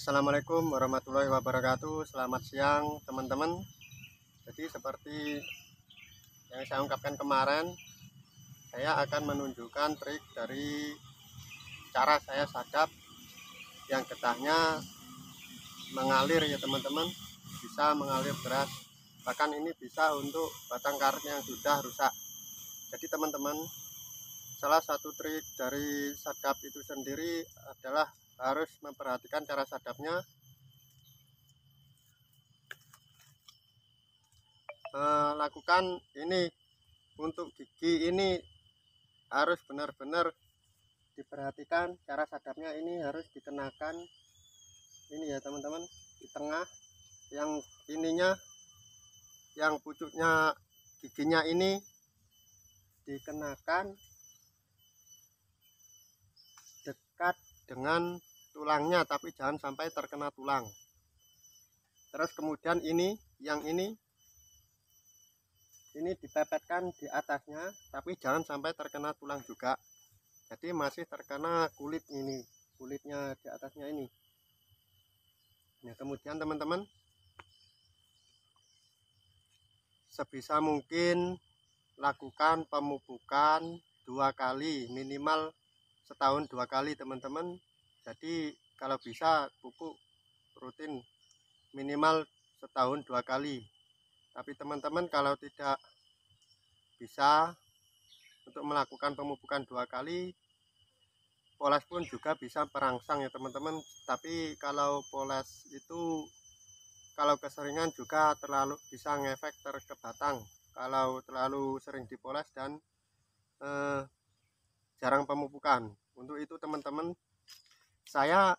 Assalamualaikum warahmatullahi wabarakatuh. Selamat siang teman-teman. Jadi seperti yang saya ungkapkan kemarin, saya akan menunjukkan trik dari cara saya sadap yang getahnya mengalir ya teman-teman, bisa mengalir deras. Bahkan ini bisa untuk batang karet yang sudah rusak. Jadi teman-teman, salah satu trik dari sadap itu sendiri adalah harus memperhatikan cara sadapnya. Lakukan ini untuk gigi ini harus benar-benar diperhatikan. Cara sadapnya ini harus dikenakan ini ya teman-teman, di tengah yang ininya, yang pucuknya giginya ini dikenakan dekat dengan tulangnya, tapi jangan sampai terkena tulang. Terus kemudian ini yang ini dipepetkan di atasnya, tapi jangan sampai terkena tulang juga. Jadi masih terkena kulit ini, kulitnya di atasnya ini. Nah, kemudian teman-teman sebisa mungkin lakukan pemupukan 2 kali, minimal setahun 2 kali teman-teman. Jadi kalau bisa pupuk rutin minimal setahun 2 kali. Tapi teman-teman kalau tidak bisa untuk melakukan pemupukan 2 kali, poles pun juga bisa perangsang ya teman-teman. Tapi kalau poles itu kalau keseringan juga terlalu bisa ngefek ke batang kalau terlalu sering dipoles dan jarang pemupukan. Untuk itu teman-teman, saya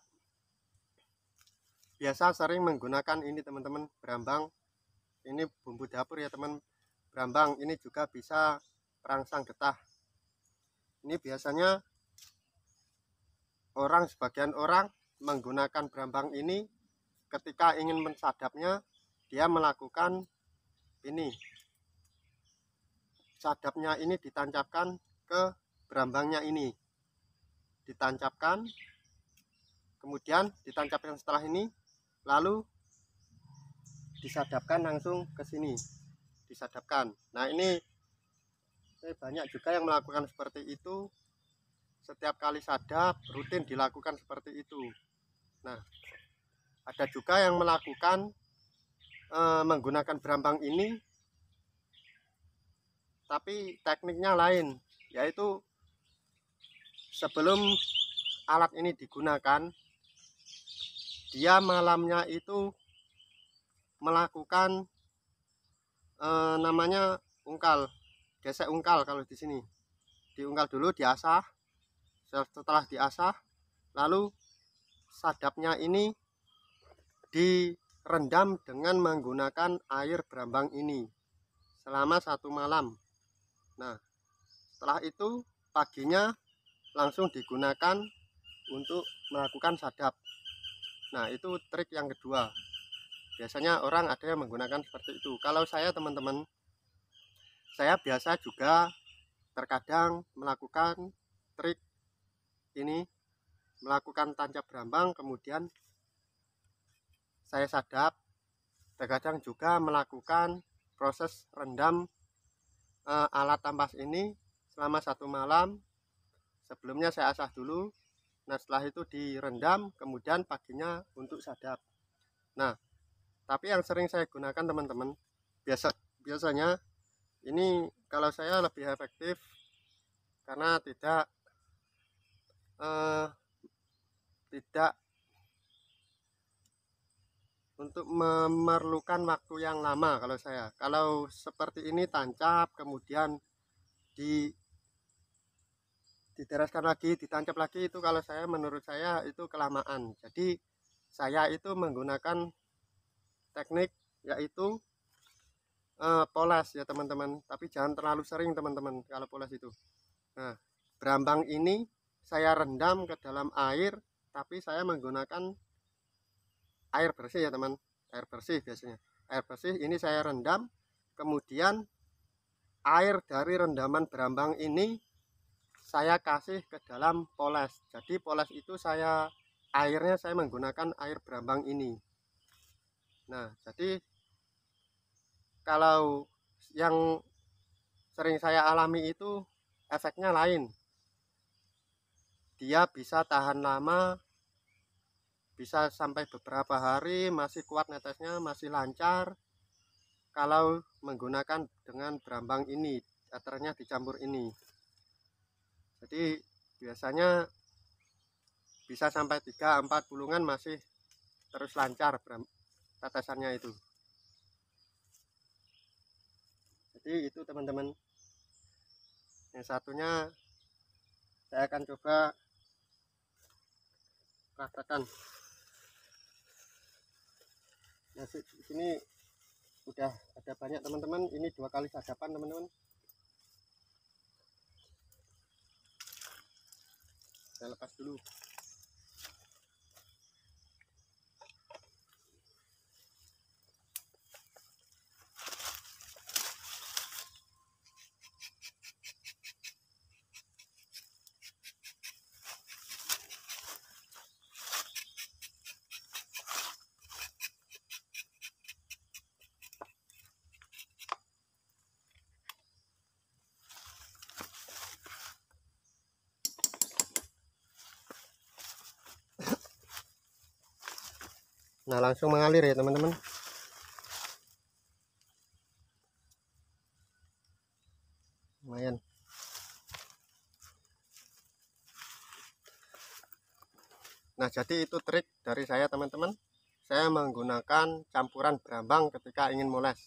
biasa sering menggunakan ini teman-teman, berambang. Ini bumbu dapur ya teman, berambang ini juga bisa perangsang getah. Ini biasanya sebagian orang menggunakan berambang ini ketika ingin mensadapnya, dia melakukan ini, sadapnya ini ditancapkan ke berambangnya ini, ditancapkan, kemudian ditancapkan setelah ini, lalu disadapkan langsung ke sini, disadapkan. Nah ini banyak juga yang melakukan seperti itu. Setiap kali sadap rutin dilakukan seperti itu. Nah ada juga yang melakukan menggunakan berambang ini, tapi tekniknya lain, yaitu sebelum alat ini digunakan, dia malamnya itu melakukan namanya ungkal, gesek ungkal. Kalau di sini diungkal dulu, diasah. Setelah diasah, lalu sadapnya ini direndam dengan menggunakan air berambang ini selama 1 malam. Nah setelah itu paginya langsung digunakan untuk melakukan sadap. Nah itu trik yang kedua. Biasanya orang ada yang menggunakan seperti itu. Kalau saya teman-teman, saya biasa juga terkadang melakukan trik ini, melakukan tancap berambang kemudian saya sadap. Terkadang juga melakukan proses rendam alat tampas ini selama 1 malam. Sebelumnya saya asah dulu. Nah setelah itu direndam, kemudian paginya untuk sadap. Nah tapi yang sering saya gunakan teman-teman, biasanya ini kalau saya lebih efektif karena tidak untuk memerlukan waktu yang lama. Kalau seperti ini tancap, kemudian ditereskan lagi, ditancap lagi, itu kalau saya, menurut saya itu kelamaan. Jadi saya itu menggunakan teknik yaitu poles ya teman-teman, tapi jangan terlalu sering teman-teman kalau poles itu. Nah berambang ini saya rendam ke dalam air, tapi saya menggunakan air bersih ya teman, air bersih. Biasanya air bersih ini saya rendam, kemudian air dari rendaman berambang ini saya kasih ke dalam poles. Jadi poles itu saya airnya saya menggunakan air Brambang ini. Nah, jadi kalau yang sering saya alami itu efeknya lain. Dia bisa tahan lama, bisa sampai beberapa hari masih kuat netesnya, masih lancar kalau menggunakan dengan Brambang ini, ethernya dicampur ini. Jadi biasanya bisa sampai 3-4 pulungan masih terus lancar tetesannya itu. Jadi itu teman-teman. Yang satunya saya akan coba praktekkan. Nah, di sini udah ada banyak teman-teman. Ini 2 kali sadapan teman-teman. Saya lepas dulu. Nah, langsung mengalir ya teman-teman. Lumayan. Nah, jadi itu trik dari saya teman-teman. Saya menggunakan campuran Brambang ketika ingin moles.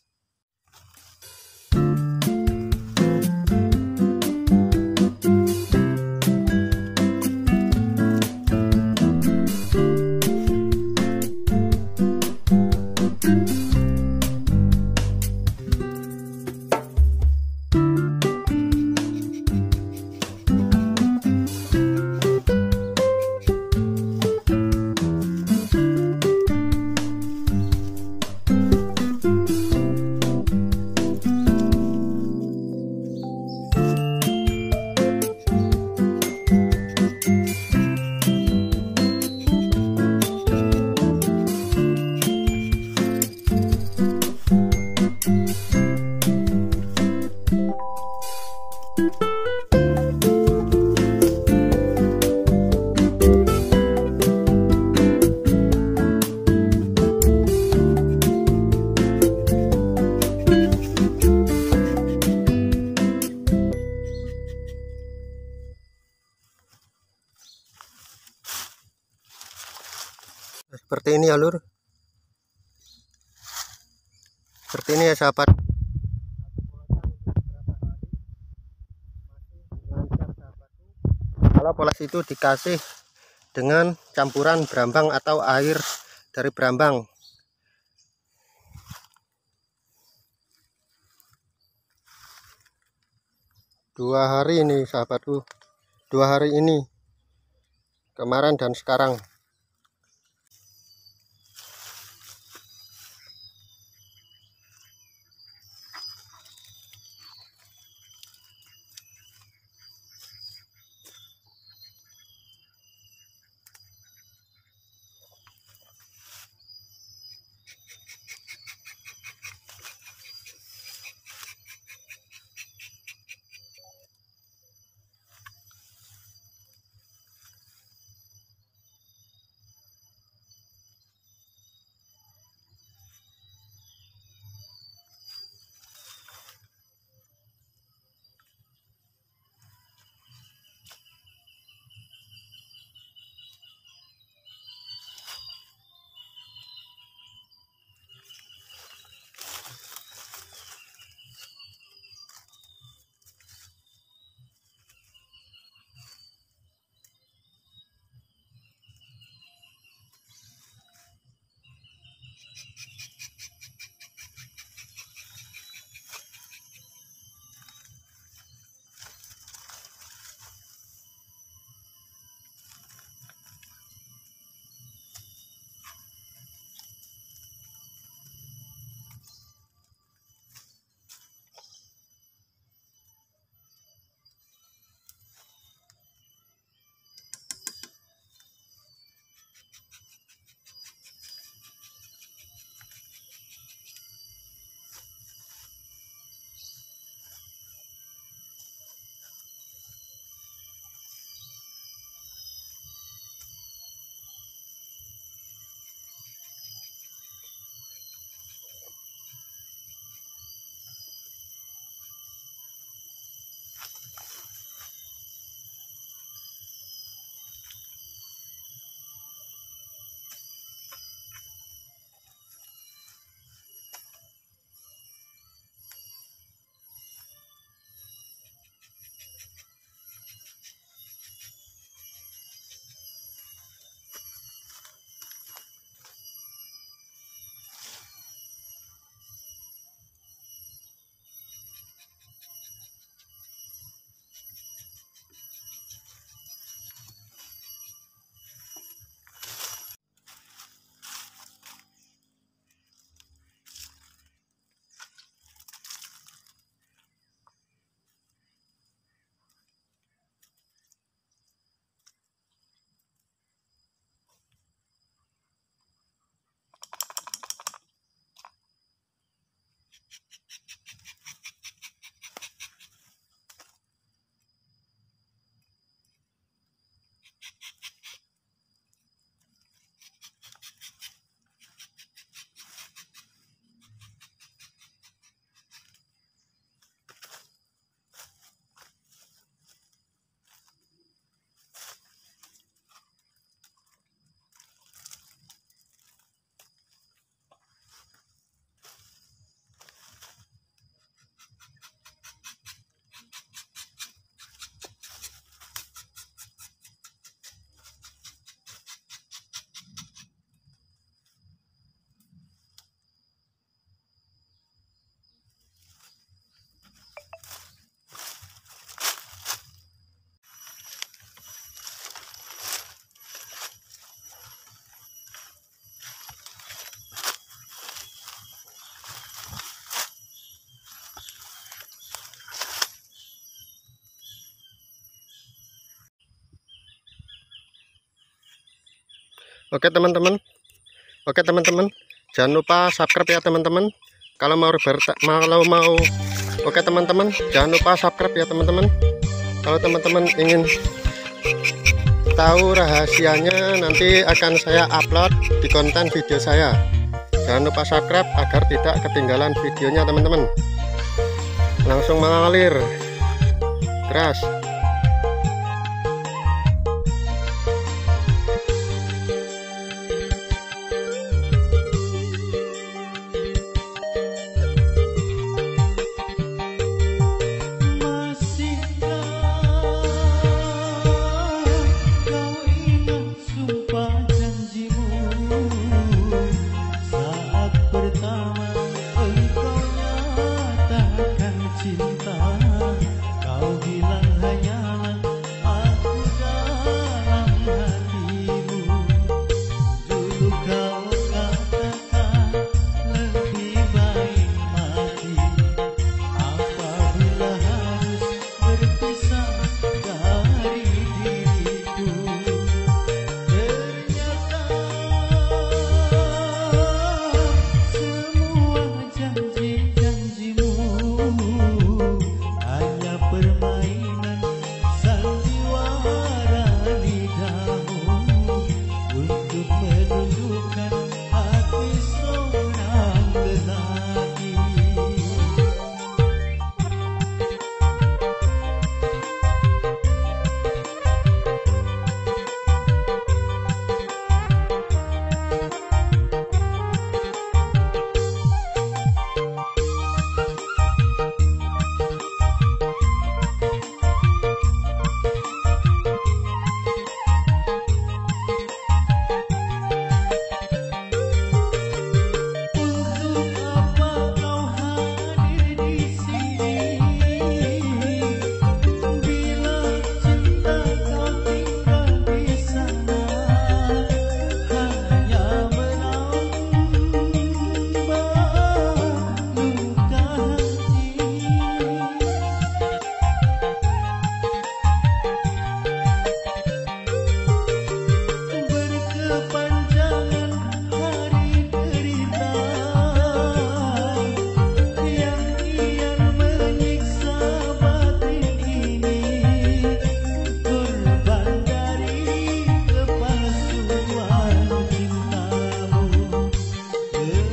Seperti ini ya lur, seperti ini ya sahabat. Kalau poles itu dikasih dengan campuran Brambang atau air dari Brambang. Dua hari ini sahabatku, 2 hari ini, kemarin dan sekarang. Oke teman-teman, jangan lupa subscribe ya teman-teman. Kalau mau oke teman-teman, jangan lupa subscribe ya teman-teman. Kalau teman-teman ingin tahu rahasianya, nanti akan saya upload di konten video saya. Jangan lupa subscribe agar tidak ketinggalan videonya teman-teman. Langsung mengalir deras.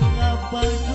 Mengapa